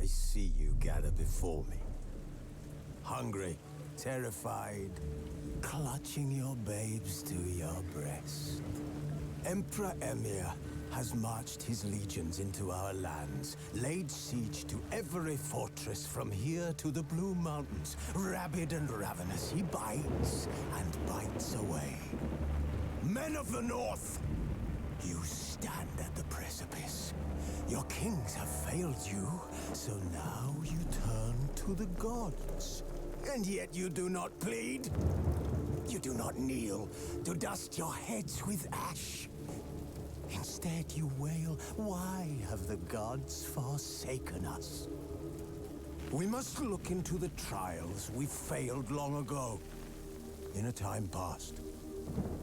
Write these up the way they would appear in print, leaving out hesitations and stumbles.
I see you gather before me. Hungry, terrified, clutching your babes to your breast. Emperor Emir has marched his legions into our lands, laid siege to every fortress from here to the Blue Mountains. Rabid and ravenous, he bites and bites away. Men of the North, you stand at the precipice. Your kings have failed you, so now you turn to the gods. And yet you do not plead. You do not kneel to dust your heads with ash. Instead you wail, why have the gods forsaken us? We must look into the trials we failed long ago. In a time past,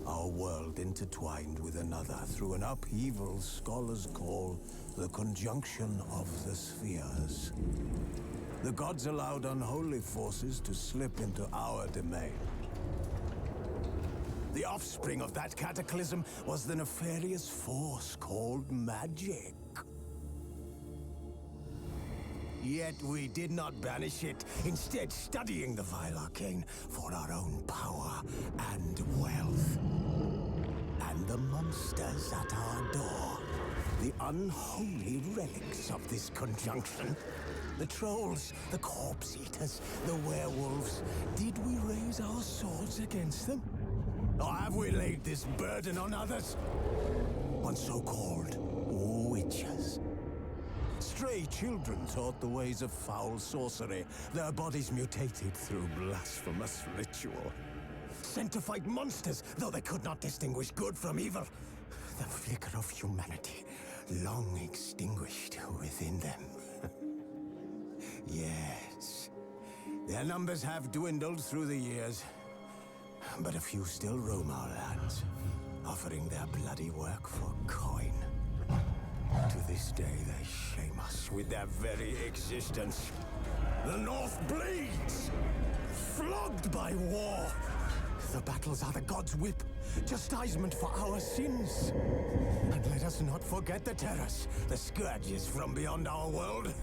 our world intertwined with another through an upheaval scholars call the conjunction of the spheres. The gods allowed unholy forces to slip into our domain. The offspring of that cataclysm was the nefarious force called magic. Yet we did not banish it, instead studying the vile arcane for our own power and wealth. And the monsters at our door, the unholy relics of this conjunction, the trolls, the corpse eaters, the werewolves, did we raise our swords against them? Or have we laid this burden on others? On so-called witches. Stray children taught the ways of foul sorcery, their bodies mutated through blasphemous ritual. Sent to fight monsters, though they could not distinguish good from evil. The flicker of humanity, long extinguished within them. Yes, their numbers have dwindled through the years. But a few still roam our lands, offering their bloody work for coin. To this day, they shame us with their very existence. The North bleeds, flogged by war. The battles are the gods' whip, chastisement for our sins. And let us not forget the terrors, the scourges from beyond our world.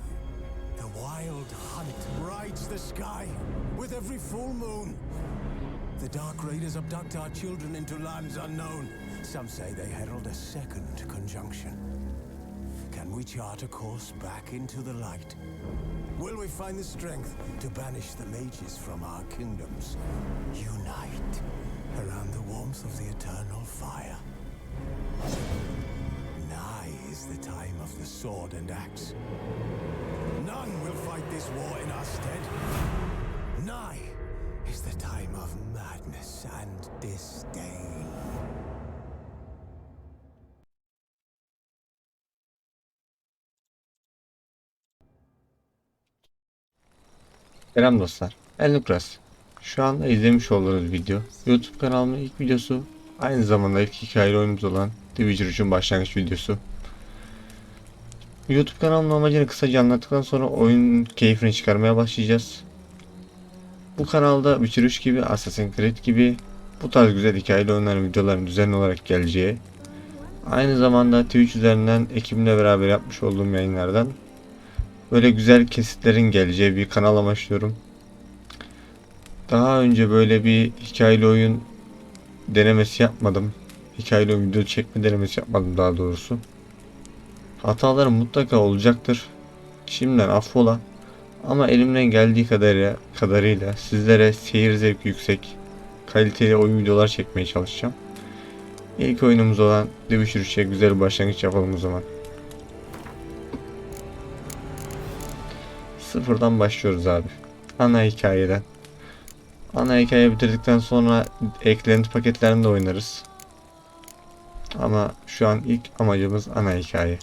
The wild hunt rides the sky with every full moon. The Dark Raiders abduct our children into lands unknown. Some say they herald a second conjunction. Can we chart a course back into the light? Will we find the strength to banish the mages from our kingdoms? Unite around the warmth of the eternal fire. Nigh is the time of the sword and axe. None will fight this war in our stead. Nigh is the time of madness and disdain. Selam dostlar, ben Lucras. Şu anda izlemiş olduğunuz video YouTube kanalımın ilk videosu, aynı zamanda ilk hikayeli oyunumuz olan Twitch için başlangıç videosu. YouTube kanalımın amacını kısaca anlattıktan sonra oyun keyfini çıkarmaya başlayacağız. Bu kanalda Witcher 3 gibi, Assassin's Creed gibi bu tarz güzel hikayeli oyunların videoların düzenli olarak geleceği, aynı zamanda Twitch üzerinden ekibimle beraber yapmış olduğum yayınlardan böyle güzel kesitlerin geleceği bir kanal amaçlıyorum. Daha önce böyle bir hikayeli oyun denemesi yapmadım. Hikayeli oyun video çekme denemesi yapmadım daha doğrusu. Hatalarım mutlaka olacaktır. Şimdiden affola. Ama elimden geldiği kadarıyla sizlere seyir zevki yüksek, kaliteli oyun videolar çekmeye çalışacağım. İlk oyunumuz olan Witcher 3'e güzel bir başlangıç yapalım o zaman. Sıfırdan başlıyoruz abi. Ana hikayeden. Ana hikaye bitirdikten sonra eklenti paketlerinde oynarız. Ama şu an ilk amacımız ana hikaye.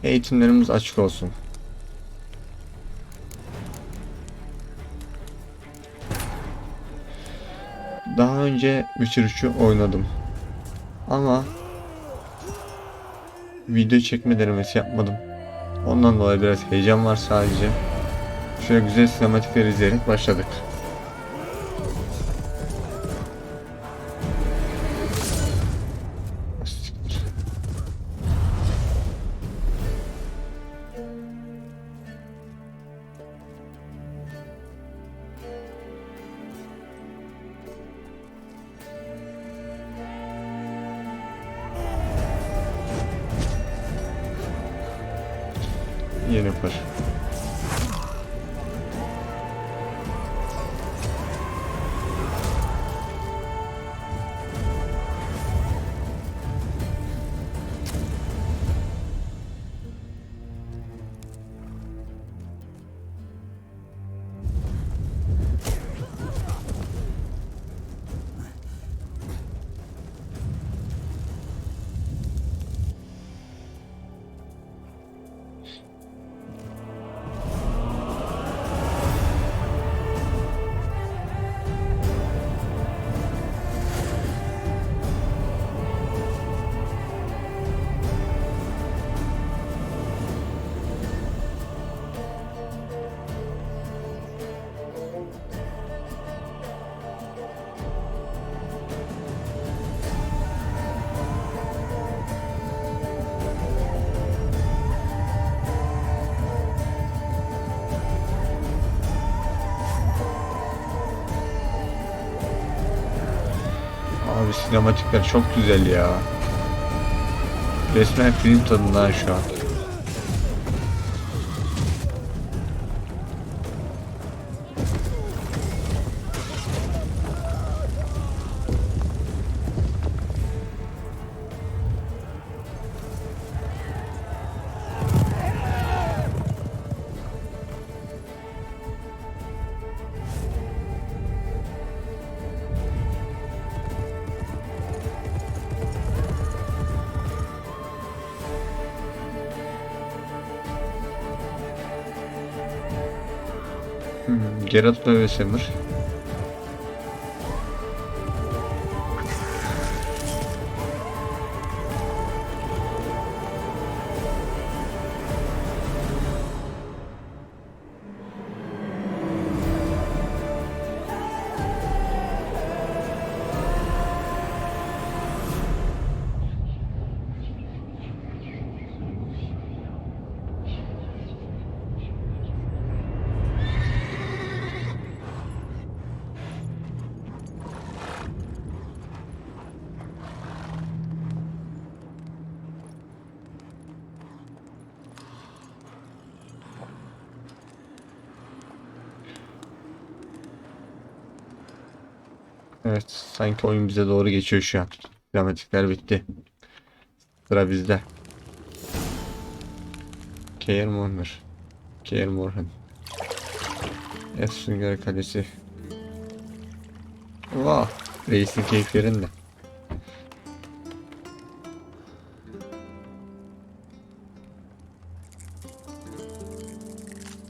Eğitimlerimiz açık olsun. Daha önce Witcher 3'ü oynadım. Ama video çekme denemesi yapmadım. Ondan dolayı biraz heyecan var sadece. Şöyle güzel sinematikleri izleyerek başladık. Yenneferı. Abi sinematikler çok güzel ya. Resmen film tadında şu an. Geralt ve Vesemir. Evet, sanki oyun bize doğru geçiyor şu an. Dramatikler bitti. Sıra bizde. Kaer Morhen. Kaer Morhen. Sünger Kalesi. Vah! Reisin keyif yerinde.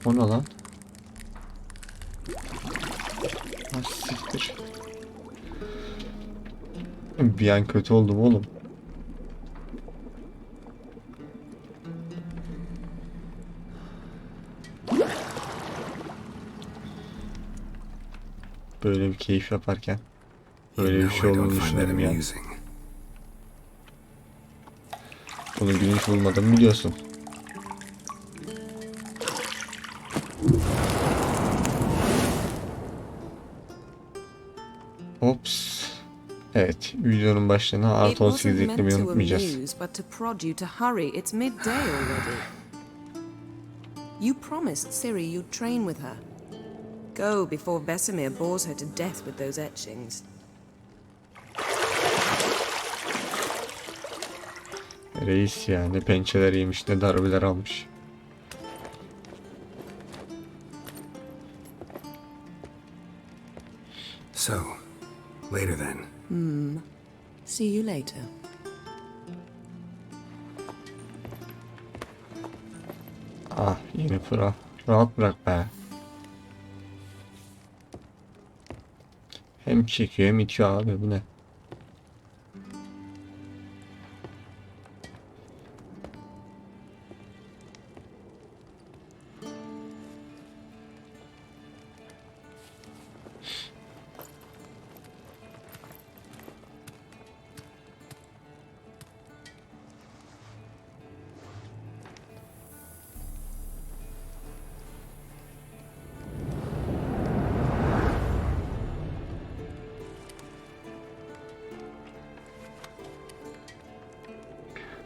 O ne lan? Ah siktir. Bir an kötü oldum oğlum. Böyle bir keyif yaparken böyle bir şey olduğunu düşünelim ya. Bunu gülünç bulmadım biliyorsun. Ops. Evet, videonun başlığına artı 18 eklemeyi unutmayacağız. You promised Ciri you'd train with her. Go before Vesemir bores her to death with those etchings. Reis ya, ne pençeler yemiş ne darbeler almış. So, later then. See you later. Ah, Yenneferı. Rahat bırak be. Hem çekiyor hem itiyor abi, bu ne?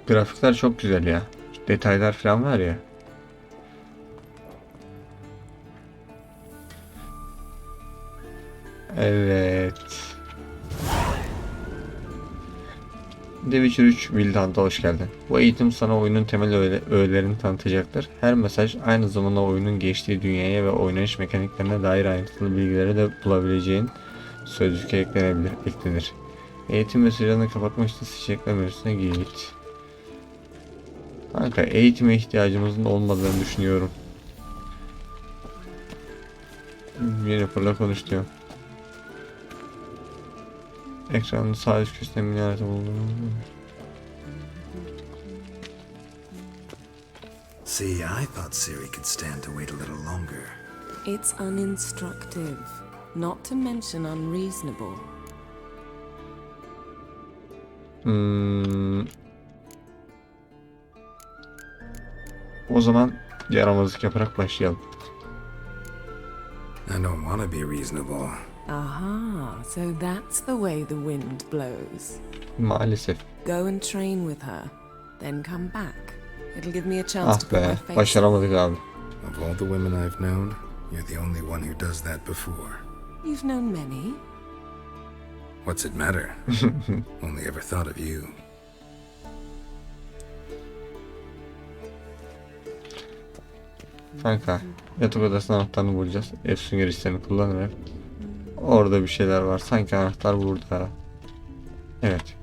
Grafikler çok güzel ya. Detaylar falan var ya. Evet. The Witcher 3 Wild Hunt'a hoş geldin. Bu eğitim sana oyunun temel öğelerini tanıtacaktır. Her mesaj aynı zamanda oyunun geçtiği dünyaya ve oynanış mekaniklerine dair ayrıntılı bilgileri de bulabileceğin sözlüğe eklenir. Eğitim mesajlarını kapatmak için seçenekler menüsüne git. Kanka eğitime ihtiyacımızın olmadığını düşünüyorum. Yennefer'la konuş diyor. Ekranın sağ üst köşesinde mini harita bulunduğunu. See, I thought Siri could stand to wait a little longer. It's uninstructive, not to mention unreasonable. O zaman yaramazlık yaparak başlayalım. I don't want to be reasonable. Aha, so that's the way the wind blows. Maalesef. Go and train with her, then come back. It'll give me a chance to Ah put my be, face. başaramadık abi. Of all the women I've known, you're the only one who does that before. You've known many. What's it matter? Only ever thought of you. Kanka, yatak odasının anahtarını bulacağız. Ev süngeriçlerini kullanarak. Orada bir şeyler var. Sanki anahtar burada. Evet.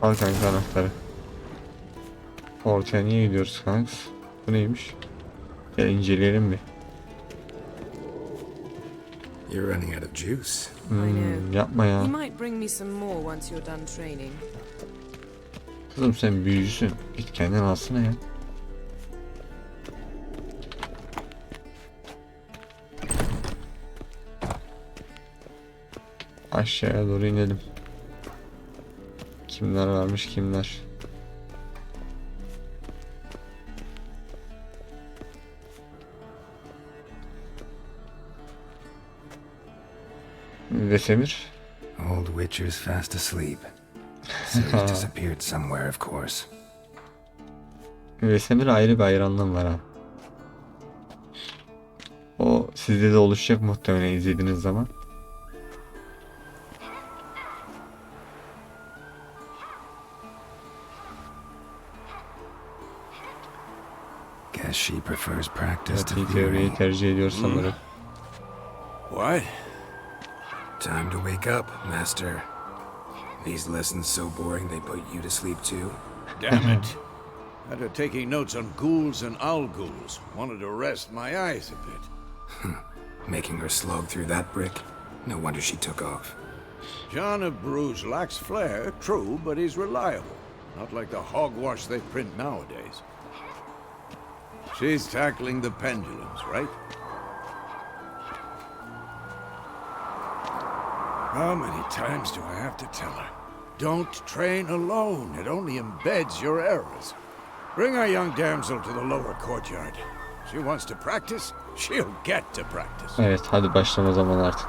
Al kanka anahtarı. Ortaya niye gidiyoruz kanka? Bu neymiş? Gel inceleyelim bir. You're running out of juice. Yapma ya. You might bring me some more once you're done training. Kızım sen büyücüsün. Git kendin alsana ya. Aşağıya doğru inelim. Kimler varmış kimler? Vesemir. Old Witcher's fast asleep. Siri's disappeared somewhere, of course. Vesemir ayrı bir hayranlığım var ha. O sizde de oluşacak muhtemelen izlediğiniz zaman. Guess she prefers practice to Evet, teoriyi theory. tercih ediyor sanırım. What? Time to wake up, Master. These lessons so boring they put you to sleep too. Damn it. After taking notes on ghouls and ghouls, wanted to rest my eyes a bit. Making her slog through that brick? No wonder she took off. John of Bruges lacks flair, true, but he's reliable. Not like the hogwash they print nowadays. She's tackling the pendulums, right? How many times do I have to tell her? Don't train alone. It only embeds your errors. Bring our young damsel to the lower courtyard. She wants to practice, she'll get to practice. Evet, hadi başlama zamanı artık.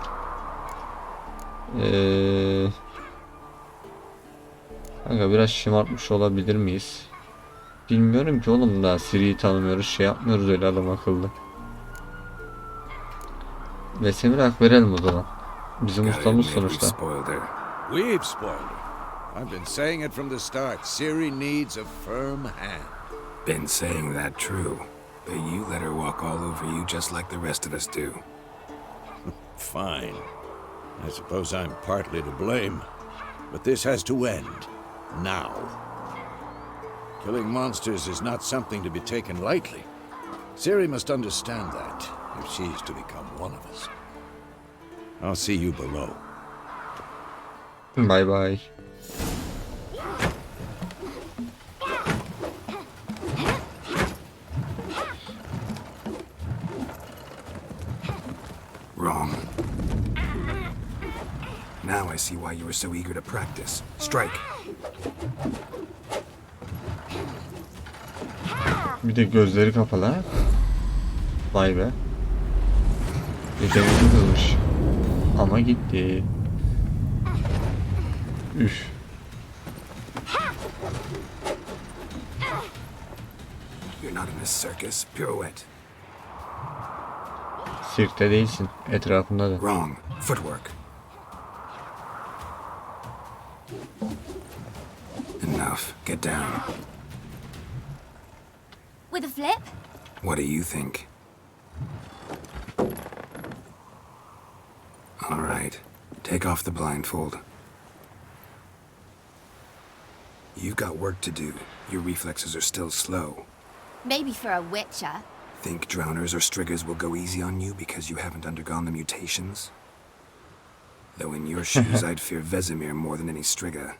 Kanka biraz şımartmış olabilir miyiz? Bilmiyorum ki oğlum, daha Siri'yi tanımıyoruz, şey yapmıyoruz öyle adam akıllı. Vesemir'e hak verelim o zaman. Bizim Gotta ustamız admit, we've sonuçta. spoiled her. We've spoiled her. I've been saying it from the start. Siri needs a firm hand. Been saying that true. But you let her walk all over you just like the rest of us do. Fine. I suppose I'm partly to blame. But this has to end. Now. Killing monsters is not something to be taken lightly. Siri must understand that if she's to become one of us. I'll see you below. Bye bye. Wrong. Now I see why you were so eager to practice. Strike. Bir de gözleri kapalı ha. Vay be. Yeteneğini kızmış. Ama gitti. Üf. You're not in a circus. Pirouette. Sirkte değilsin. Etrafında da. Wrong. Footwork. Enough. Get down. With a flip? What do you think? All right. Take off the blindfold. You've got work to do. Your reflexes are still slow. Maybe for a witcher. Think drowners or striggers will go easy on you because you haven't undergone the mutations? Though in your shoes, I'd fear Vesemir more than any strigger.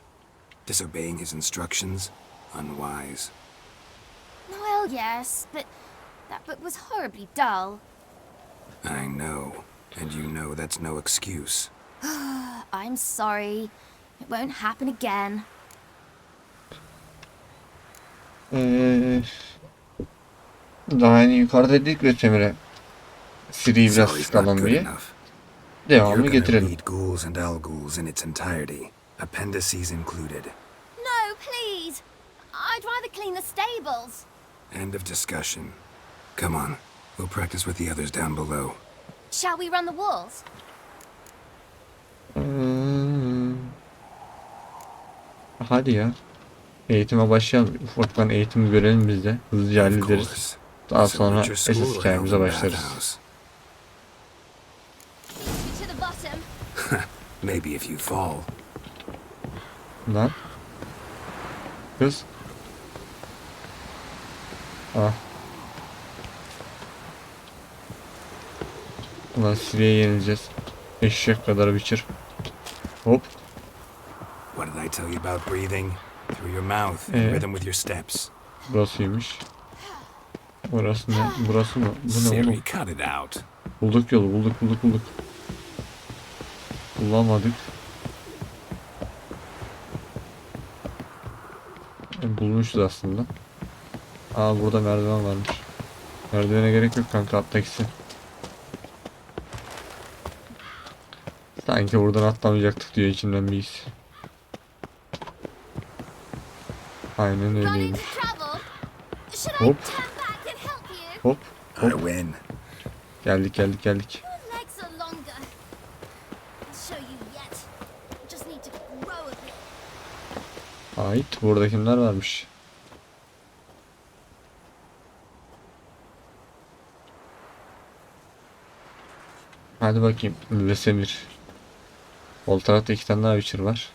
Disobeying his instructions? Unwise. Well, yes, but that book was horribly dull. I know. And you know that's no excuse. I'm sorry. It won't happen again. Daha yeni yukarıda dedik ve Semir'e Siri'yi biraz Sorry's not good sıkalanmayı enough. You're devamlı gonna getirelim. read Ghouls and Al-Ghouls in its entirety, appendices included. No, please. I'd rather clean the stables. End of discussion. Come on, we'll practice with the others down below. Shall we run the walls? Hadi ya. Eğitime başlayalım. Ufaktan eğitimi görelim biz de. Hızlıca Of hallederiz. course. Daha So sonra what's your esas school hikayemize hell in başlarız. bathhouse? To the bottom. Maybe if you fall. Lan. Kız. Ah. Ulan Siri'ye yenileceğiz. Eşek kadar biçir. Hop. What did I tell you about breathing? Through your mouth in rhythm with your steps. Burasıymış. Burası ne? Burası mı? Bu ne oğlum? Siri, cut it out. Bulduk yolu. Bulduk. Bulamadık. Bulmuşuz aslında. Aa, burada merdiven varmış. Merdivene gerek yok kanka, atla gitsin. Sanki buradan atlamayacaktık diyor içimden bir his. Aynen Running öyleymiş. to travel. Should I Hop. turn back and help you? Hop. I win. Geldik. Your legs are longer. I'll show you yet. Just need to grow a bit. Ait. Burada kimler varmış? Hadi bakayım. Vesemir. Sol tarafta 2 tane daha Witcher var.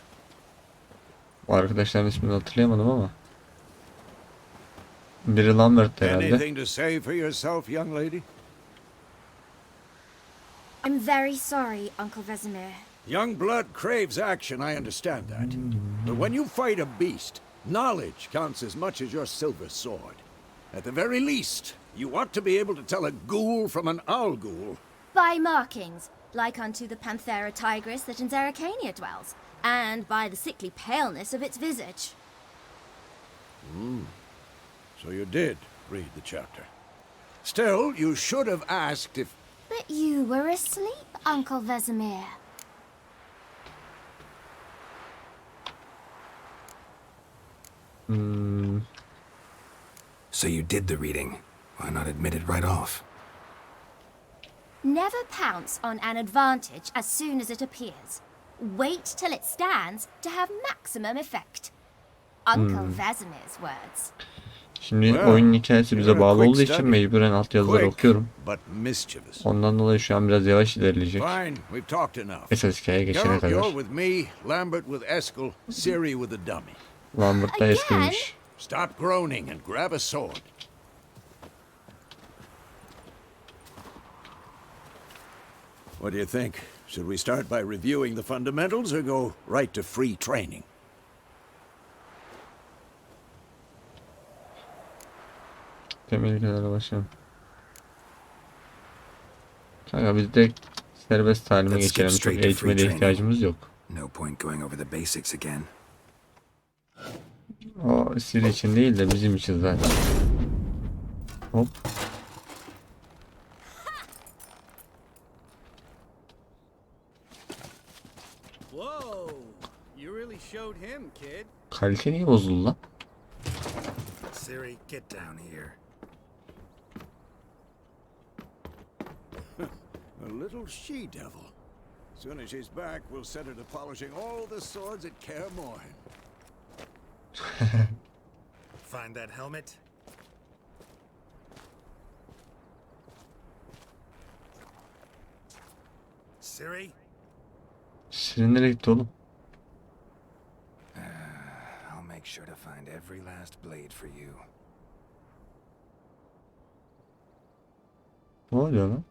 Bu arkadaşların ismini hatırlayamadım ama. Biri Lambert herhalde. Anything to say for yourself, young lady? I'm very sorry, Uncle Vesemir. Young blood craves action, I understand that. But when you fight a beast, knowledge counts as much as your silver sword. At the very least, you ought to be able to tell a ghoul from an owl ghoul. By markings, like unto the Panthera tigris that in Zerricania dwells, and by the sickly paleness of its visage. So you did read the chapter. Still, you should have asked if... But you were asleep, Uncle Vesemir. So you did the reading. Why not admit it right off? Never pounce on an advantage as soon as it appears. Wait till it stands to have maximum effect. Uncle Vesemir's words. Şimdi Well, oyunun hikayesi bize you're a bağlı quick olduğu için study. mecburen altyazıları Quick, okuyorum. but mischievous. Ondan dolayı şu an biraz yavaş ilerleyecek. Fine, we've talked enough. Esas hikayeye geçene Geralt, kadar. you're with me, Lambert with Eskel, Ciri with the dummy. Lambert da Again? eskiymiş. Stop groaning and grab a sword. What do you think? Should we start by reviewing the fundamentals or go right to free training? Temel ilkelerle başlayalım. Kanka biz de serbest talime Let's geçelim. skip Çok straight to eğitime free de training. ihtiyacımız yok. No point going over the basics again. O Siri için değil de bizim için zaten. Hop. Whoa! You really showed him, kid. Kalite niye bozuldu lan? Ciri, get down here. A little she-devil. Soon as she's back, we'll set her to polishing all the swords at Kaer Morhen. Find that helmet? Siri? Siri nereye gitti oğlum? I'll make sure to find every last blade for you. Ne oluyor lan?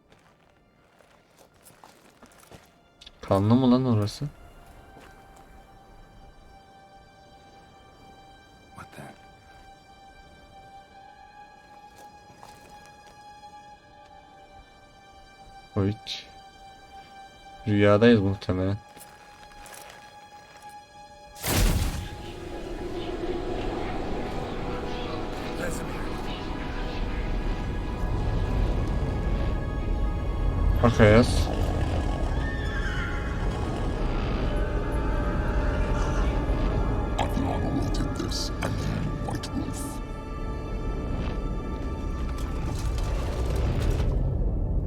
Kanlı mı lan orası? What the? O hiç. Rüyadayız muhtemelen. Bakayız.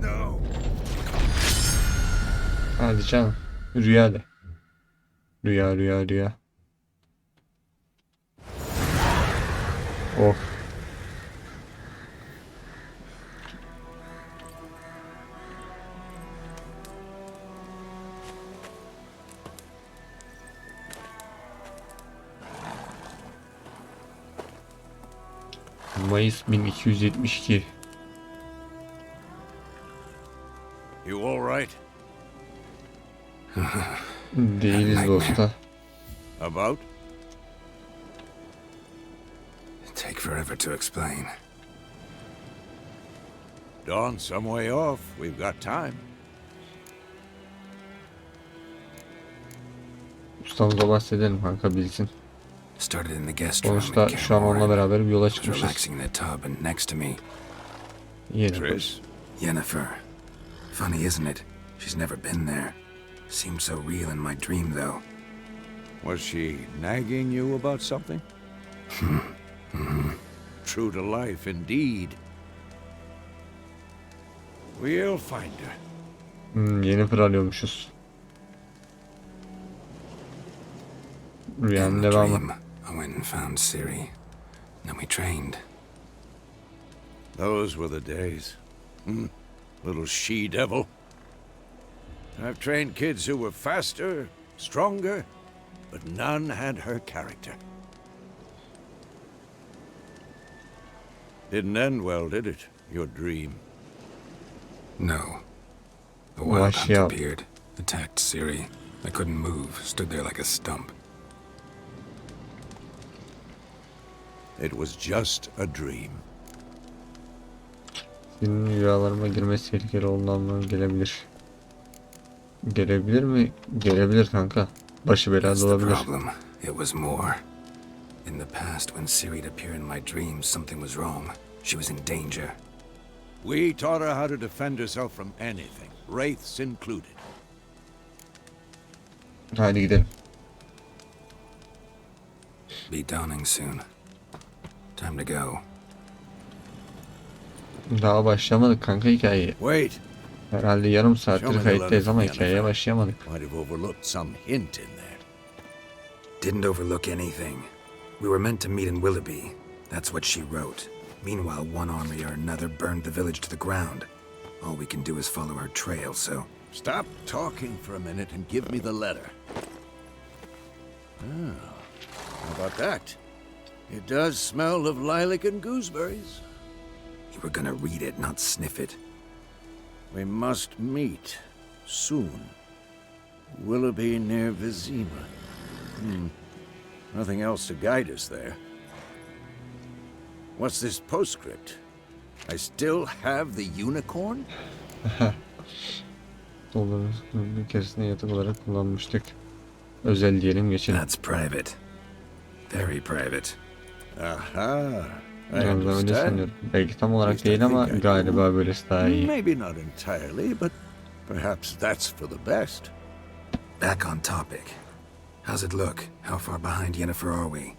No. Hadi canım. Rüya de. Rüya rüya rüya. Of. Mayıs 1272. You all right? Değiliz dosta. About? Take forever to explain. Dawn some way off. We've got time. Ustamıza bahsedelim kanka bilsin. Started in the guest room Sonuçta at şu an onunla beraber bir yola I was çıkmışız. relaxing in the tub, and next to me, Yenneferı. Yenneferı. Funny, isn't it? She's never been there. Seemed so real in my dream, though. Was she nagging you about something? True to life, indeed. We'll find her. Yenneferı arıyormuşuz. In Rüyanın the devamı. dream, I went and found Ciri. Then we trained. Those were the days. Little she-devil. I've trained kids who were faster, stronger, but none had her character. Didn't end well, did it? Your dream? No. The wild Wash hunt out. appeared, attacked Ciri. I couldn't move, stood there like a stump. It was just a dream. Senin rüyalarıma girmesi tehlikeli olduğu anlamına gelebilir. Gelebilir mi? Gelebilir kanka. Başı That's belada the olabilir. problem. It was more. In the past, when Ciri'd appear in my dreams, something was wrong. She was in danger. We taught her how to defend herself from anything, wraiths included. Hadi gidelim. Be dawning soon. Time to go. Daha başlamadık kanka hikayeye. Wait, Herhalde yarım Show saattir me the kayıttayız ama letter, hikayeye Yennefer. başlayamadık. might have overlooked some hint in there. Didn't overlook anything. We were meant to meet in Willoughby. That's what she wrote. Meanwhile, one army or another burned the village to the ground. All we can do is follow her trail, so... Stop talking for a minute and give me the letter. Ah, how about that? It does smell of lilac and gooseberries. You were gonna read it, not sniff it. We must meet soon. Willoughby near Vizima. Nothing else to guide us there. What's this postscript? I still have the unicorn? Doların bir keresinde yatak olarak kullanmıştık. Özel diyelim geçelim. That's private. Very private. Aha, I Yani ben öyle understand. sanıyorum. Belki tam At olarak least I değil ama think I galiba do. böylesi daha iyi. Maybe not entirely, but perhaps that's for the best. Back on topic. How's it look? How far behind Yennefer are we?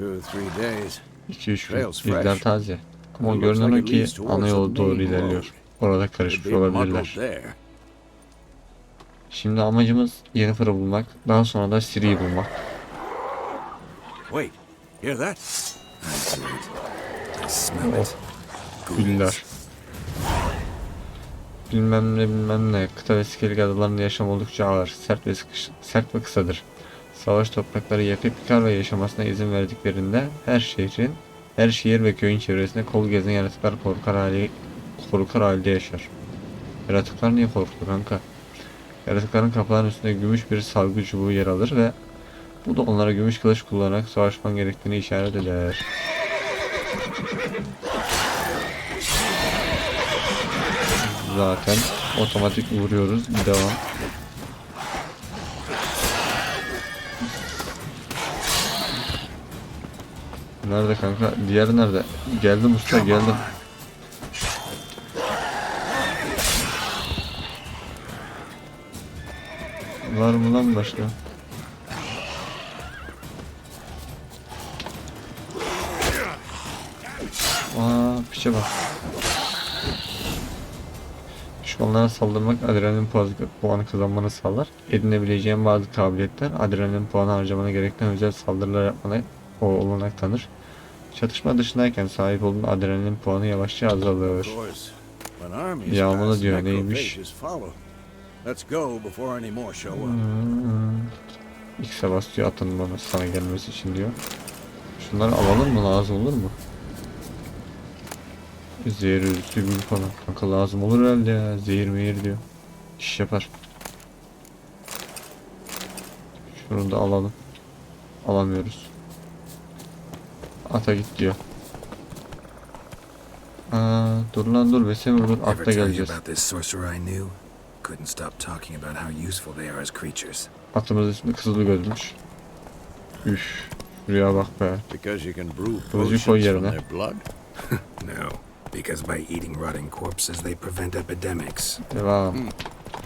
2 or 3 days. 2-3 gün. Trails Bilgiler fresh. taze. Ama Looks görünen like o at ki least towards ana the yol doğru main ilerliyor. road. Orada Could karışmış be muddled olabilirler. there. Şimdi amacımız Yennefer'ı bulmak. Daha sonra da Ciri'yi bulmak. Wait, hear that? I do it. I smell it. Güller. Bilmem ne. Kıta ve iskelet adalarında yaşam oldukça ağır. Sert ve kısadır. Savaş toprakları yakıp yıkar ve yaşamasına izin verdiklerinde her şehir ve köyün çevresinde kol gezen yaratıklar korkar halde yaşar. Yaratıklar niye korkuyor kanka? Yaratıkların kapılarının üstünde gümüş bir salgı çubuğu yer alır ve bu da onlara gümüş kılıç kullanarak savaşman gerektiğini işaret eder. Zaten otomatik vuruyoruz. Devam. Nerede kanka? Diğeri nerede? Geldim usta, geldim. Var mı lan başka? Piçe bak. Düşmanlara saldırmak adrenalin puanı kazanmanı sağlar. Edinebileceğin bazı kabiliyetler adrenalin puanı harcamana gerektiren özel saldırılar yapmana olanak tanır. Çatışma dışındayken sahip olduğun adrenalin puanı yavaşça azalır. Of course, when armies Yağmurlu pass, diyor, neymiş? necrophages follow. Let's go before any more show up. X'e bas diyor, atın bana sana gelmesi için diyor. Şunları alalım mı? Lazım olur mu? Zehir özütü gibi falan. Kanka lazım olur herhalde ya. Zehir mehir diyor. İş yapar. Şunu da alalım. Alamıyoruz. Ata git diyor. Dur lan dur. Vesemir dur. Ever Atta tell you geleceğiz. about this sorcerer I knew? Couldn't stop talking about how useful they are as creatures. Atımız ismi Kızıl Gözmüş. Üf. Şuraya bak be. Because you can brew Kılıcı koy potions from yerine. their blood? No, because by eating rotting corpses they prevent epidemics. Devam.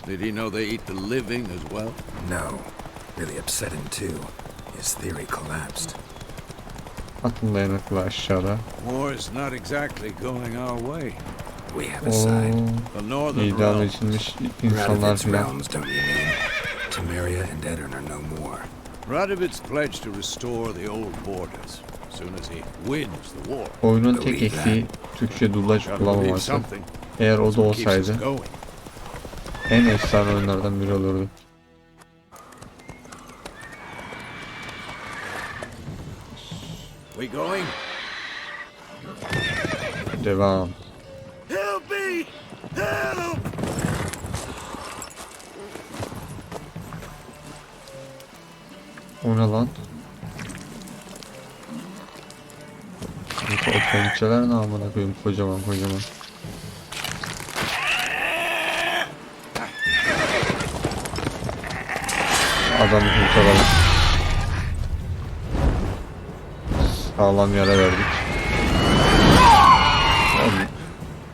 Did he know they eat the living as well? No, really upset him too. His theory collapsed. Atın dayanıklı aşağıda. War is not exactly going our way. We have a side. The northern İdam realms. edilmiş insanlar Radovit's filan. realms, don't you mean? Temeria and Edirne are no more. Radovit's pledged to restore the old borders as soon as he wins the war. Oyunun tek eksiği Türkçe dublaj Gotta believe kullanmaması. something. Eğer o da That's what keeps us olsaydı going. en efsane oyunlardan biri olurdu. We going? Devam. Help me! Help! O ne lan? O pençeler ne amına koyayım, kocaman. Adamı kurtaralım. Sağlam yara verdik. Oğlum,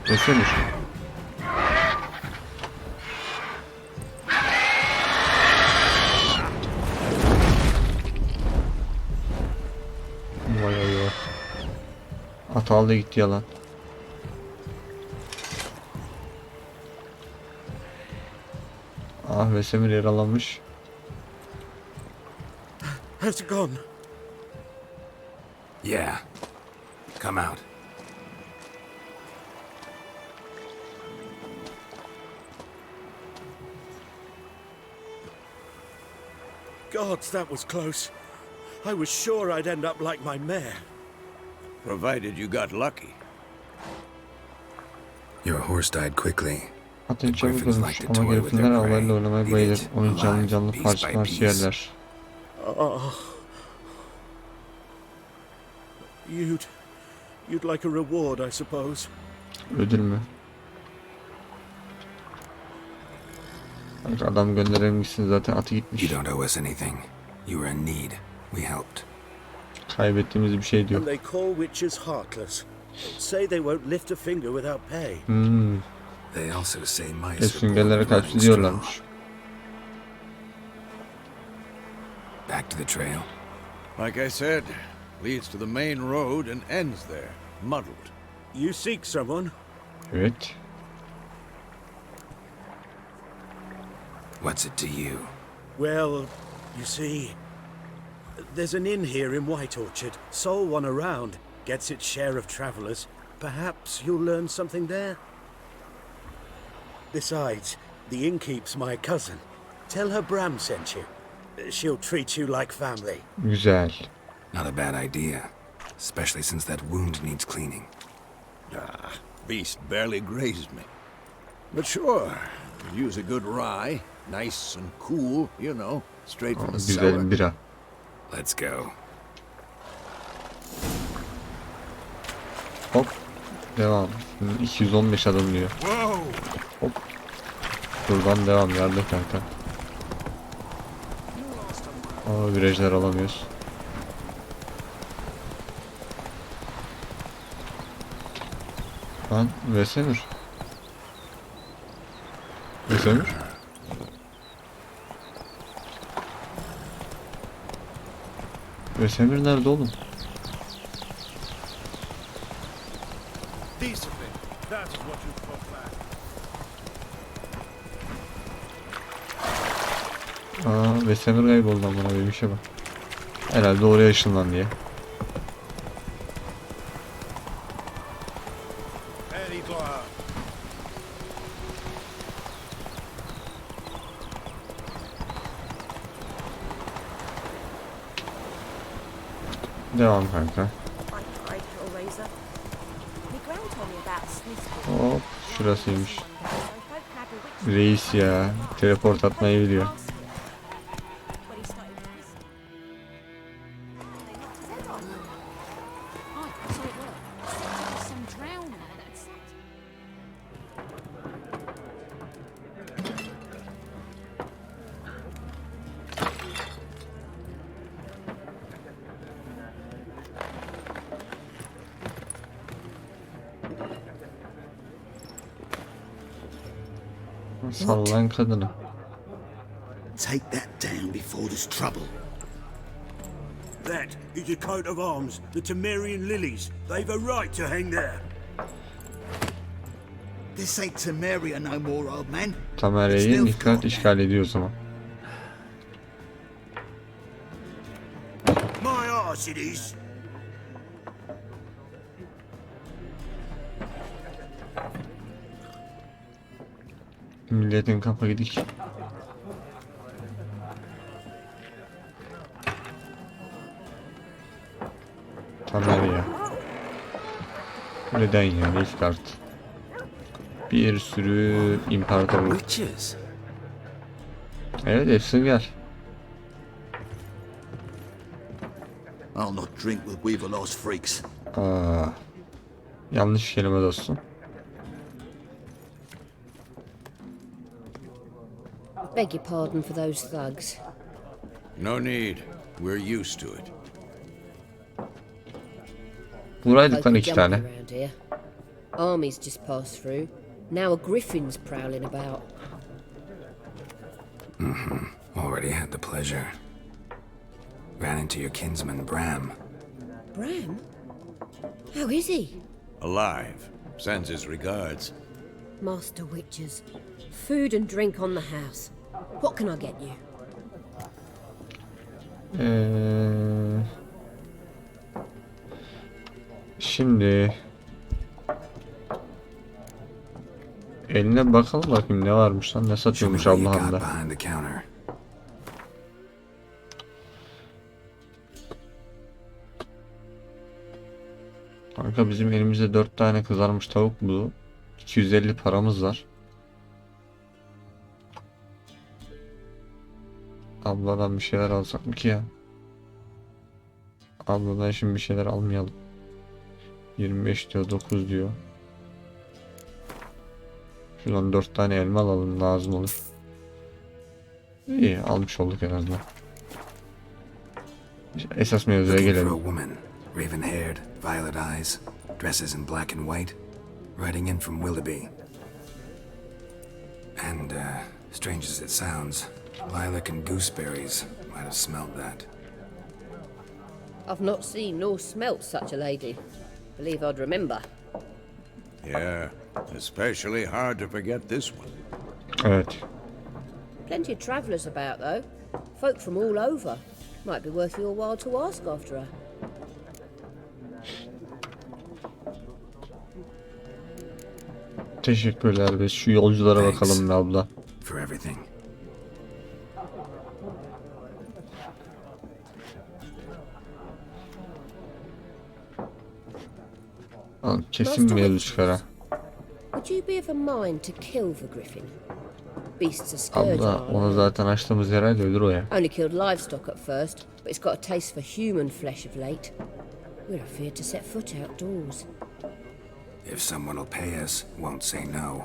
ösene şu. Vay. Hatalı gitti yalan. Ah, Vesemir yaralanmış. How's it gone? Yeah. Come out. Gods, that was close. I was sure I'd end up like my mare. Provided you got lucky. Your horse died quickly. Atın çabuk ölmüş ama garifinler avlarla oynamaya bayılır. Onu canlı parça yerler. Oh. You'd like a reward, I suppose. Ödül mü? Adam gönderelim gitsin, zaten atı gitmiş. You don't owe us anything. You were in need. We helped. Kaybettiğimiz bir şey diyor. And they call witches heartless. They say they won't lift a finger without pay. They also say mice are Süngerlere born karşı running diyorlarmış. strong. Back to the trail. Like I said, leads to the main road and ends there, muddled. You seek someone? Evet. What's it to you? Well, you see, there's an inn here in White Orchard. Sole one around. Gets its share of travelers. Perhaps you'll learn something there? Besides, the innkeep's my cousin. Tell her Bram sent you. She'll treat you like family. Güzel. Not a bad idea. Especially since that wound needs cleaning. Ah, beast barely grazed me. But sure, could use a good rye. Nice and cool, you know, straight from the cellar. Güzel bira. Let's go. Hop. Devam. 215 adım diyor. Hop. Buradan devam. Yerde kanka. Aa, virajlar alamıyoruz. Lan Vesemir. Vesemir. Vesemir nerede oğlum? Decently. That is what you call flat. Vesemir kayboldu bana bir şey bak. Herhalde oraya ışınlan diye. Devam kanka. Hop, şurasıymış. Reis ya, teleport atmayı biliyor. Sallan kadını. Take that down before there's trouble. That is a coat of arms, the Temerian lilies. They've a right to hang there. This ain't Temeria no more, old man. Temeria'yı dikkat işgal ediyor o zaman. My arse it is. Milletin kafa gidik. Temeria. Neden yani ilk kart. Bir sürü imparatorluk. Evet hepsini gel. I'll not drink with Weaver lost freaks. Yanlış kelime dostum. Beg your pardon for those thugs. No need. We're used to it. Buraydık lan Local 2 tane. jumping around here. Armies just passed through. Now a griffin's prowling about. Already had the pleasure. Ran into your kinsman, Bram. Bram? How is he? Alive. Sends his regards. Master Witches. Food and drink on the house. What can I get you? Şimdi eline bakalım bakayım ne varmış lan, ne Show me satıyormuş what you got Allah'ım da. behind the counter. Kanka bizim elimizde 4 tane kızarmış tavuk bu. 250 paramız var. Abladan bir şeyler alsak mı ki ya? Abladan şimdi bir şeyler almayalım. 25 diyor, 9 diyor. Şuradan 4 tane elma alalım, lazım olur. İyi, almış olduk en azından. Esas mevzuya Looking for a gelelim. woman. Raven-haired, violet eyes, dresses in black and white. Writing in from Willoughby. And, strange as it sounds, lilac and gooseberries might have smelled that. I've not seen nor smelt such a lady. Believe I'd remember. Yeah, especially hard to forget this one. Evet. Plenty of travellers about, though. Folk from all over. Might be worth your while to ask after her. Teşekkürler. Biz şu yolculara bakalım be abla. For everything. Kesin mevzu çıkar ha. Would you be of a mind to kill the griffin? Beast's a scourge. Abla onu zaten açtığımız herhalde ölür o ya. Only killed livestock at first, but it's got a taste for human flesh of late. We're afraid to set foot outdoors. If someone will pay us, won't say no.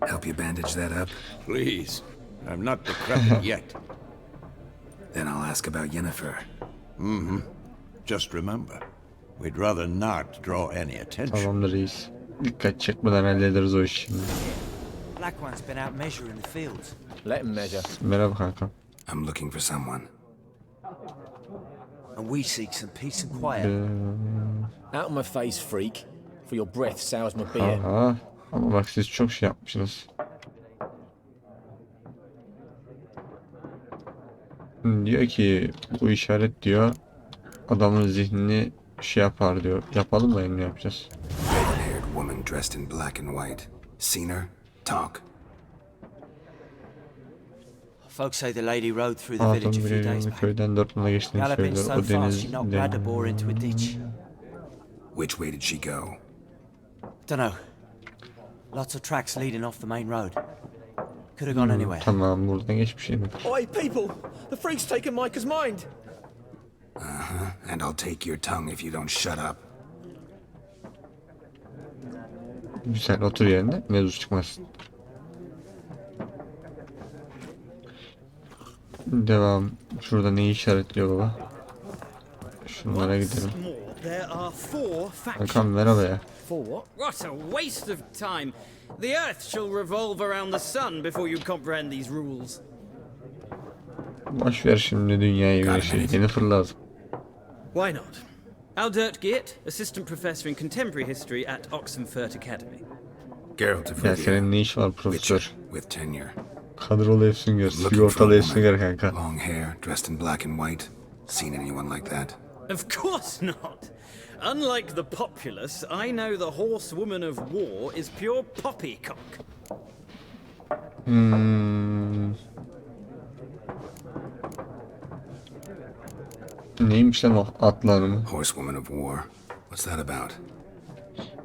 Help you bandage that up? Please. I'm not decrepit yet. Then I'll ask about Yenneferı. Just remember, we'd rather not draw any attention. Tamamdır reis. Dikkat çekmeden hallederiz o işi şimdi. Black one's been out measuring the fields. Let him measure. Merhaba kanka. I'm looking for someone. And we seek some peace and quiet. Out of my face, freak. For your breath sours my beer. Aha. Ama bak siz çok şey yapmışsınız. Diyor ki bu işaret diyor adamın zihnini şey yapar diyor. Yapalım mı, ne yapacağız? Red-haired woman dressed in black and white. Seen her? Talk. Folks say the lady rode through the village a few days back. Köyden 4 yıla geçtiğini Galloping söylüyor. so O fast she knocked denizde. Radabor into a ditch. Which way did she go? Dunno. Lots of tracks leading off the main road. Could have gone anywhere. Tamam, buradan geçmiş mi? Oi, people! The freak's taken Micah's mind! And I'll take your tongue if you don't shut up. Güzel, otur yerine, mevzu çıkmasın. Devam. Şurada neyi işaretliyor baba? Şunlara gidelim. There are 4 Kankam merhaba ya. For what? What a waste of time! The Earth shall revolve around the sun before you comprehend these rules. Boş ver şimdi dünyayı ve şey. Yenneferı lazım. Why not? Aldert Geert, assistant professor in contemporary history at Oxenfurt Academy. Geralt of Ya Rivia. senin ne iş var Witcher profesör? with tenure. Kadrolu Efsünger, Looking for a sigortalı Efsünger woman. kanka. Long hair, dressed in black and white. Seen anyone like that? Of course not. Unlike the populace, I know the horsewoman of war is pure poppycock. Neymiş lan o atlı hanımı? Horsewoman of war. What's that about?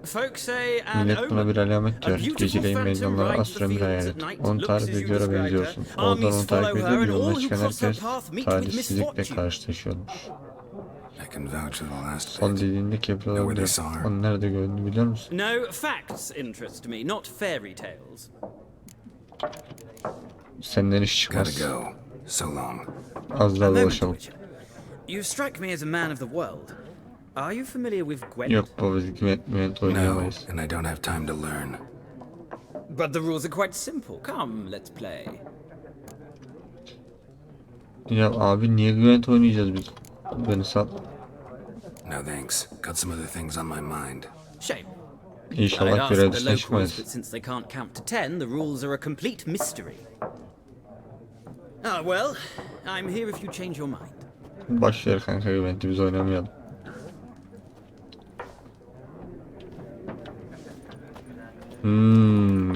Folks say an Millet buna bir omen. alamet A diyor. beautiful Geceleyin phantom meydanlara rides the astra bir fields hayalet. at night, Onu looks tarif as you ediyor'a described her. benziyorsun. Oradan Armies onu takip follow her ediyor. and Yoluna all who çıkan cross her herkes path meet with talihsizlikle misfortune. karşılaşıyormuş. I can vouch for the last Son bit. dediğinde Kepler'ı diyor. Onu nerede gördüğünü biliyor musun? No, facts interest me, not fairy tales. Senden iş Gotta çıkmaz. go. So long. Az daha A moment, dolaşalım. Witcher. You strike me as a man of the world. Are you familiar with Gwent? Yok baba, biz güvent No, oynayamayız. and I don't have time to learn. But the rules are quite simple. Come, let's play. Ya abi niye güvent oynayacağız biz? Beni sal. No thanks. Got some other things on my mind. Shame. I'd İnşallah ask görev the dışına locals, çıkmayız. but since they can't count to 10, the rules are a complete mystery. Ah, well, I'm here if you change your mind. Boş ver kanka, güventi biz oynamayalım.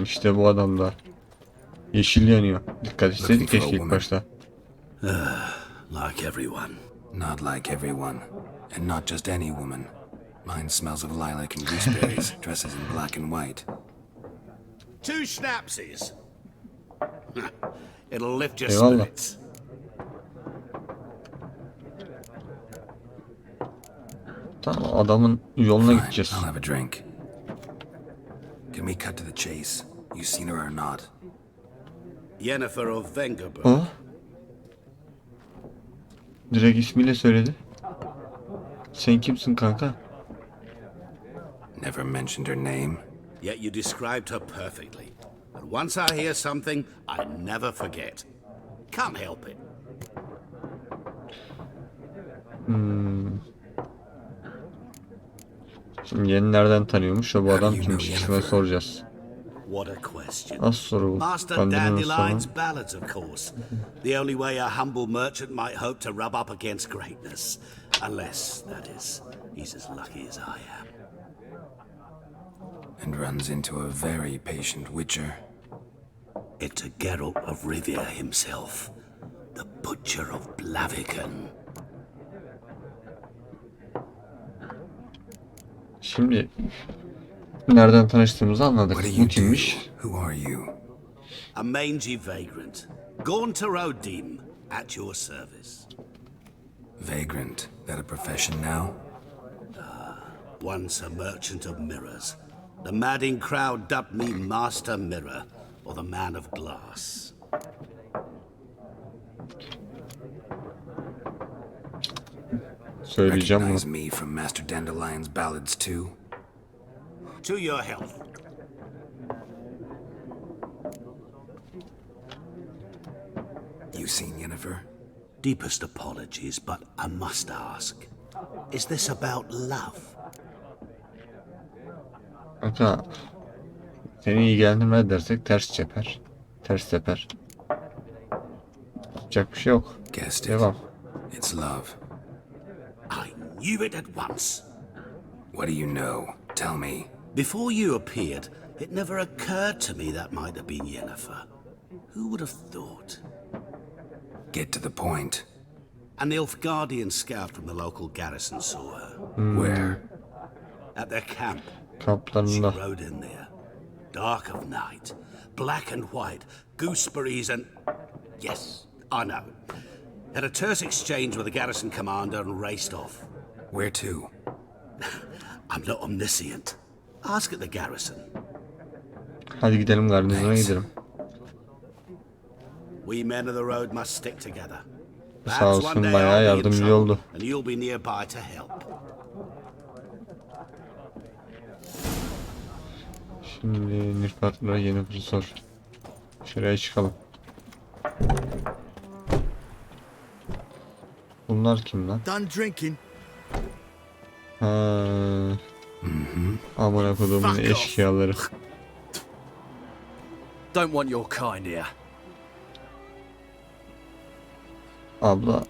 İşte bu adamlar. Yeşil yanıyor. Dikkat etseydik keşke ilk başta. Like everyone. Not like everyone. And not just any woman. Mine smells of lilac and gooseberries, dresses in black and white. 2 schnapsies. It'll lift your Eyvallah. spirits. Tamam, adamın yoluna Fine, gideceğiz. I'll have a drink. Can we cut to the chase? You seen her or not? Yenneferı of Vengerberg. O? Direkt ismiyle söyledi. Sen kimsin kanka? Never mentioned her name. Yet you described her perfectly. And once I hear something, I never forget. Can't help it. Şimdi yeni nereden tanıyormuş da bu adam kimmiş? Kime soracağız. What a question. Az soru bu. Master Pandeminin Dandelion's sonu. ballads, of course. The only way a humble merchant might hope to rub up against greatness. Unless, that is, he's as lucky as I am. And runs into a very patient witcher. It's a Geralt of Rivia himself. The Butcher of Blaviken. Şimdi nereden tanıştığımızı anladık. What do Bu you do? kimmiş? Who are you? A mangy vagrant. Gaunter Odim, at your service. Vagrant. That a profession now? Once a merchant of mirrors. The madding crowd dubbed me Master Mirror, or the Man of Glass. Söyleyeceğim bunu. Recognize me from Master Dandelion's ballads too? To your health. You seen Yennefer? Deepest apologies, but I must ask. Is this about love? Kanka seni ilgilendirmez dersek ters teper. Ters teper. Yapacak bir şey yok. Guessed it. Devam. It's love. I knew it at once. What do you know? Tell me. Before you appeared, it never occurred to me that might have been Yennefer. Who would have thought? Get to the point. An Nilfgaardian scout from the local garrison saw her. Where? At their camp. She Kamplarında. rode in there. Dark of night. Black and white. Gooseberries and... Yes, I know. Had a terse exchange with the garrison commander and raced off. Where to? I'm not omniscient. Ask at the garrison. Hadi gidelim garnizona gidelim. We men of the road must stick together. Sağ Perhaps olsun one day bayağı I'll be in yardımcı trouble, oldu. and you'll be nearby to help. Şimdi Nilüfer'le Yennefer'ı sor. Şuraya çıkalım. Bunlar kim lan? Done drinking. Ha. Amına kodumun eşkıyaları. Don't want your kind here. Abla.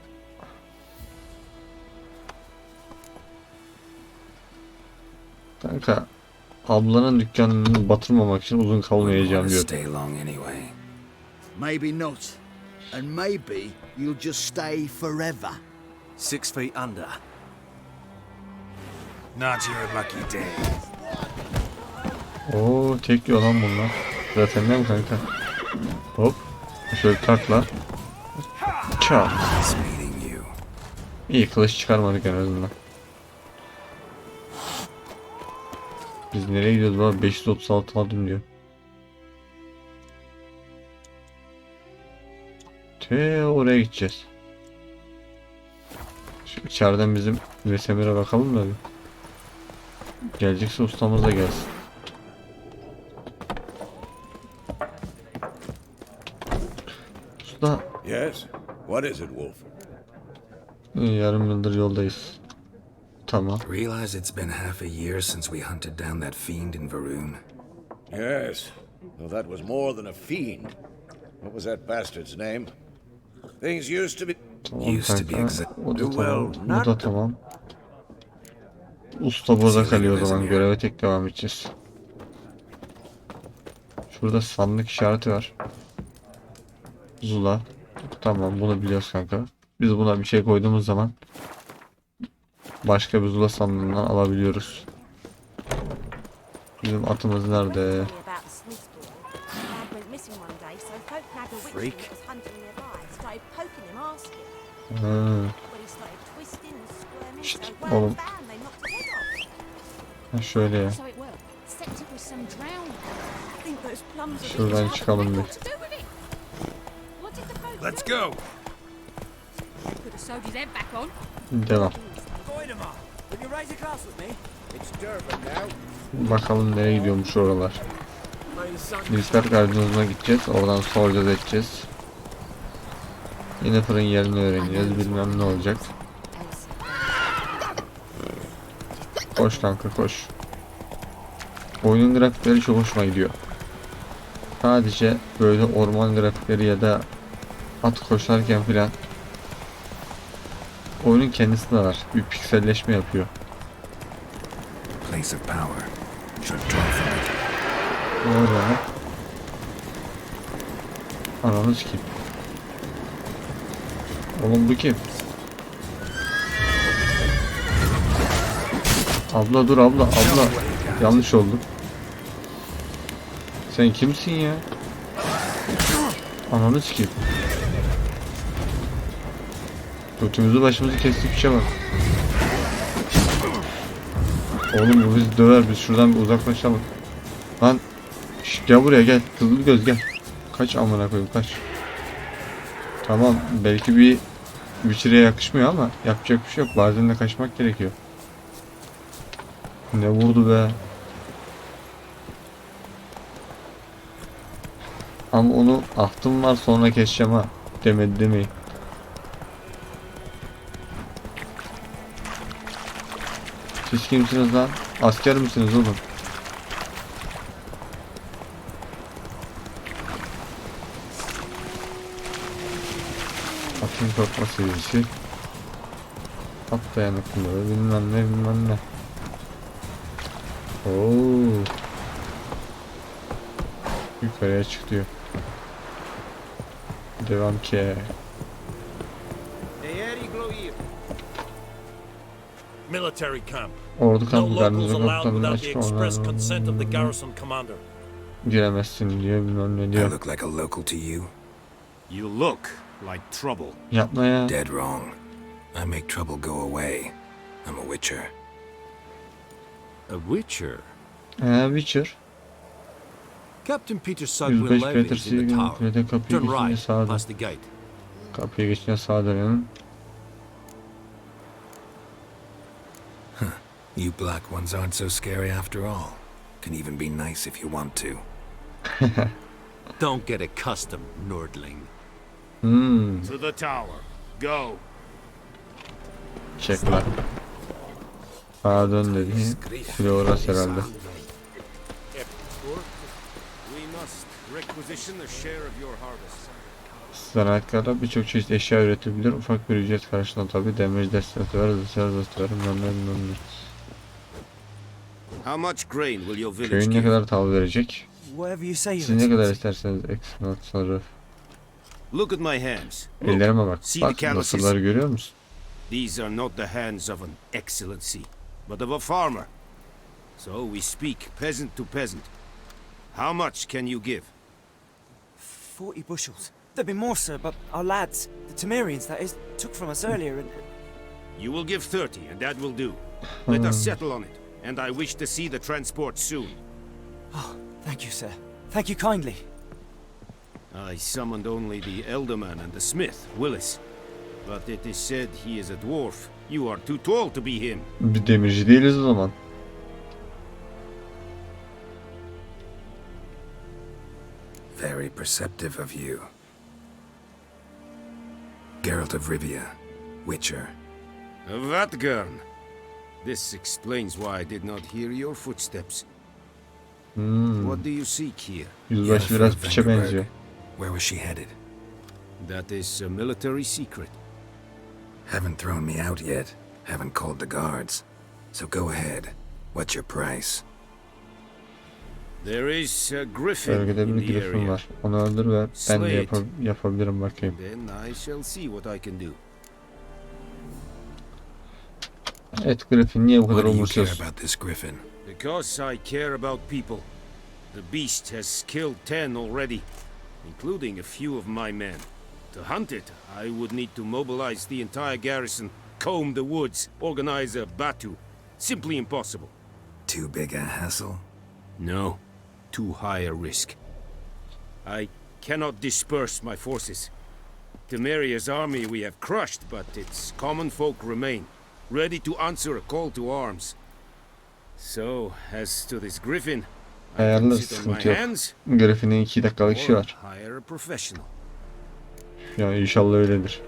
Kanka. Ablanın dükkanını batırmamak için uzun kalmayacağım diyor. Stay long anyway. Maybe not. And maybe you'll just stay forever. 6 feet under. Not your lucky day. Oo tek yiyor lan bunlar. Zaten ne mi kanka? Hop. Şöyle takla. Çal. Nice meeting you. İyi kılıç çıkarmadık en azından. Biz nereye gidiyoruz baba? 536 adım diyor. Oraya gideceğiz. Şu içeriden bizim Vesemir'e bakalım da bir. Gelecekse ustamız da gelsin. Usta. Yes? What is it, Wolf? Yarım yıldır yoldayız. Tamam. Realize it's been half a year since we hunted down that fiend in Varun. Yes. Well, that was more than a fiend. What was that bastard's name? Things used to be... Tamam Used to be kanka. O da Well, tamam. Bu da tamam. Usta burada kalıyor o zaman. Göreve tek devam edeceğiz. Şurada sandık işareti var. Zula. Tamam bunu biliyoruz kanka. Biz buna bir şey koyduğumuz zaman başka bir zula sandığından alabiliyoruz. Bizim atımız nerede? Freak. Şşt, oğlum. Ha, şöyle ya. Şuradan çıkalım bir. Let's go! Devam. Bakalım nereye gidiyormuş oralar. Nilüfer gardiyanına gideceğiz. Oradan soracağız edeceğiz. Yennefer'ın yerini öğreneceğiz. Bilmem ne olacak. Koş kanka koş. Oyunun grafikleri çok hoşuma gidiyor. Sadece böyle orman grafikleri ya da at koşarken filan oyunun kendisinde var. Bir pikselleşme yapıyor. Place of power should draw from it. Orada ne? Ananı sikeyim. Oğlum bu kim? Abla dur abla. Yanlış oldu. Sen kimsin ya? Ananı sikeyim. Götümüzü başımızı kestik bir şey bak. Oğlum bu bizi döver, biz şuradan bir uzaklaşalım. Lan şş, gel buraya gel. Kızıl göz gel. Kaç amına koyayım kaç. Tamam belki bir Witcher'e yakışmıyor ama yapacak bir şey yok. Bazen de kaçmak gerekiyor. Ne vurdu be. Ama onu ahtım var sonra keseceğim ha. Demedi demeyin. Siz kimsiniz lan? Asker misiniz oğlum? Atın korkma sevgisi. At dayanıklılığı bilmem ne. Oo. Yukarıya çık diyor. Devam ki. Military camp. Ordu No kampı locals garnizon allowed kaptanını without the açık express olan consent of the garrison commander. giremezsin diyor bilmem ne I diyor. look like a local to you? You look like trouble. Yapma ya. Dead wrong. I make trouble go away. I'm a witcher. A witcher? Witcher. Captain Peter 105 Sugwin metre Levy is in the silgin tower. kulede kapıyı Turn geçince right, sağa dön. past the gate. Kapıyı geçince sağa dönün. You black ones aren't so scary after all. Can even be nice if you want to. Don't get accustomed, nerdling. To the tower. Go. Çek lan. Sağa dön dedi. Şuraya orası herhalde. We must requisition a share of your harvest. Zanaatkarlar birçok çeşit eşya üretebilir. Ufak bir ücret karşılığında tabi demir destekler, destekler, bilmem. How much grain will your village Köyün ne give? kadar tahıl verecek? Whatever you say, Siz Your ne kadar Excellency. isterseniz eksport sarraf. Look at my hands. Ellerime bak. See Bak the calluses? nasılları görüyor musun? These are not the hands of an excellency, but of a farmer. So we speak peasant to peasant. How much can you give? 40 bushels. There'd be more, sir, but our lads, the Temerians, that is, took from us earlier and... You will give 30, and that will do. Let us settle on it, and I wish to see the transport soon. Oh, thank you, sir. Thank you kindly. I summoned only the elderman and the smith, Willis. But it is said he is a dwarf. You are too tall to be him. Bir demirci değiliz o zaman. Very perceptive of you. Geralt of Rivia, Witcher. Vatgern. This explains why I did not hear your footsteps. What do you seek here? Yüzbaşı biraz piçe benziyor. Where was she headed? That is a military secret. Haven't thrown me out yet. Haven't called the guards. So go ahead. What's your price? There is a griffin Bölgede in bir the grifin area. var. Onu öldür ve ben de Slay it. yapabilirim bakayım. Then I shall see what I can do. Evet Griffin niye bu kadar Why do you care umursuyorsun? about this griffin? Because I care about people. The beast has killed 10 already, including a few of my men. To hunt it, I would need to mobilize the entire garrison, comb the woods, organize a batu. Simply impossible. Too big a hassle? No, too high a risk. I cannot disperse my forces. Temeria's army we have crushed, but its common folk remain, ready to answer a call to arms. So, as to this griffin, I can Ayarlı sit on my sıkıntı yok. hands Griffin'in 2 dakikalık işi or var. hire a professional. Yani inşallah öyledir.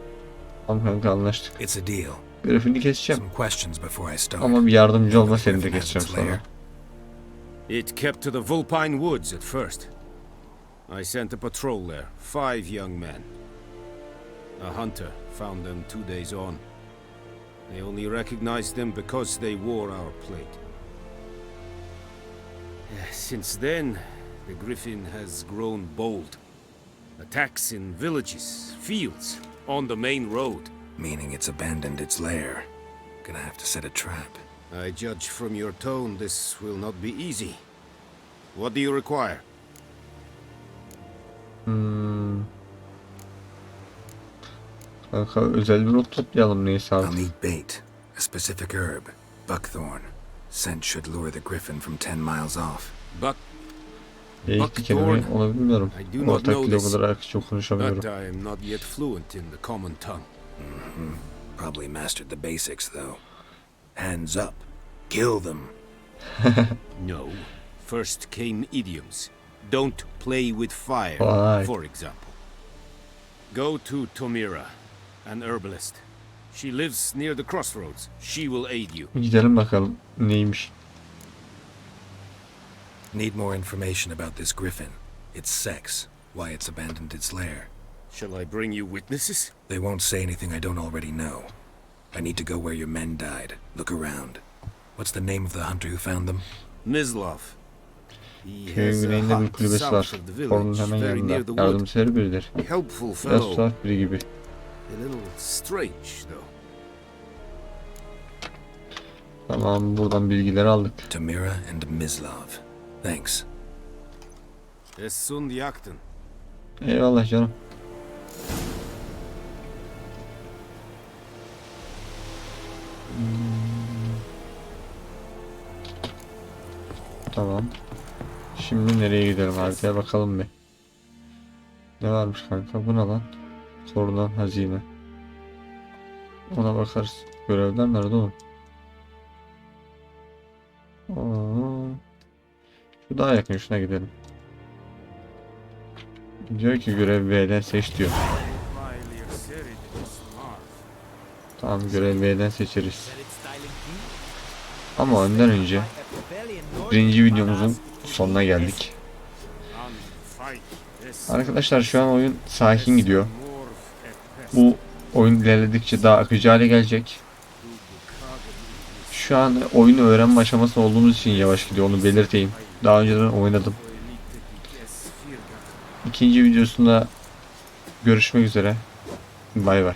Tamam kanka anlaştık. It's a deal. Griffin'i keseceğim. Some questions before I start. Ama bir yardımcı olma, The seni de griffin has keseceğim its sonra. lair. It kept to the Vulpine Woods at first. I sent a patrol there, 5 young men. A hunter found them 2 days on. They only recognized them because they wore our plate. Since then, the griffin has grown bold. Attacks in villages, fields, on the main road. Meaning it's abandoned its lair. Gonna have to set a trap. I judge from your tone this will not be easy. What do you require? Kanka özel bir ot toplayalım neyse I'll artık. need bait. A specific herb. Buckthorn. Scent should lure the griffin from 10 miles off. Geyikli kelime onu bilmiyorum. I do not Ortak know dil this, olarak çok konuşamıyorum. but I am not yet fluent in the common tongue. Probably mastered the basics, though. Hands up. Kill them. No. First came idioms. Don't play with fire, Why? for example. Go to Tomira, an herbalist. She lives near the crossroads. She will aid you. Gidelim bakalım neymiş. Need more information about this griffin. Its sex. Why it's abandoned its lair. Shall I bring you witnesses? They won't say anything I don't already know. I need to go where your men died. Look around. What's the name of the hunter who found them? Mislav. He Köyün has a güneyinde bir hut kulübesi south var. of the Forunun village, hemen very near the yanında. wood. Yardımsever biridir. Helpful Biraz fellow. tuhaf biri gibi. A little strange, though. Tamam, buradan bilgileri aldık. Tamira and Mislav. Thanks. Essun yaktın. Eyvallah canım. Tamam. Şimdi nereye gidelim, haritaya bakalım bir. Ne varmış kanka? Bu ne lan? Korunan hazine. Ona bakarız. Görevler nerede oğlum? Şu daha yakın, şuna gidelim. Diyor ki görev V'den seç diyor. Tamam, görev V'den seçeriz. Ama ondan önce birinci videomuzun sonuna geldik. Arkadaşlar şu an oyun sakin gidiyor. Bu oyun ilerledikçe daha akıcı hale gelecek. Şu an oyunu öğrenme aşaması olduğumuz için yavaş gidiyor, onu belirteyim. Daha önceden oynadım. İkinci videosunda görüşmek üzere. Bay bay.